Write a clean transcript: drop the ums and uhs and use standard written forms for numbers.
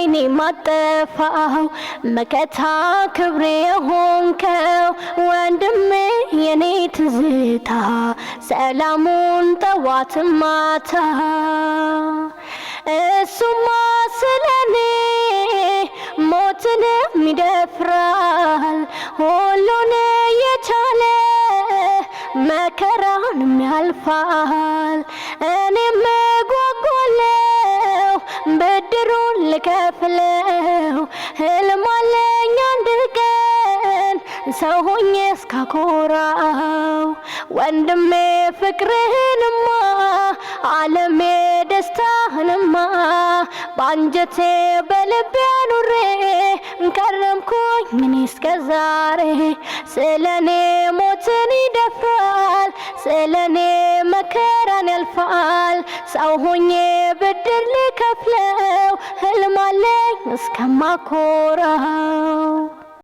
ካይኔ ማጠፋው መከታ ክብሬ ሆንከው ወንድሜ የኔ ትዝታ ሰላሙን ጠዋት ማታ እሱማ ስለኔ ሞትንም ይደፍራል ሁሉን የቻለ መከራንም ያልፋል እኔም ጓጓለው ብድሩን ልከፍለው ህልም አለኝ አንድ ቀን ሰው ሆኜ እስካኮራው ወንድሜ ፍቅርህንማ ዓለሜ ደስታህንማ ባንጀቴ በልቤ አኑሬ ከረምኩኝ እኔ እስከዛሬ ስለኔ ሞትን ይደፍራል ስለኔ መከራን ያልፋል ሰው ሆኜ ብድር ልከፍለው ህልም አለኝ እስከማኮራው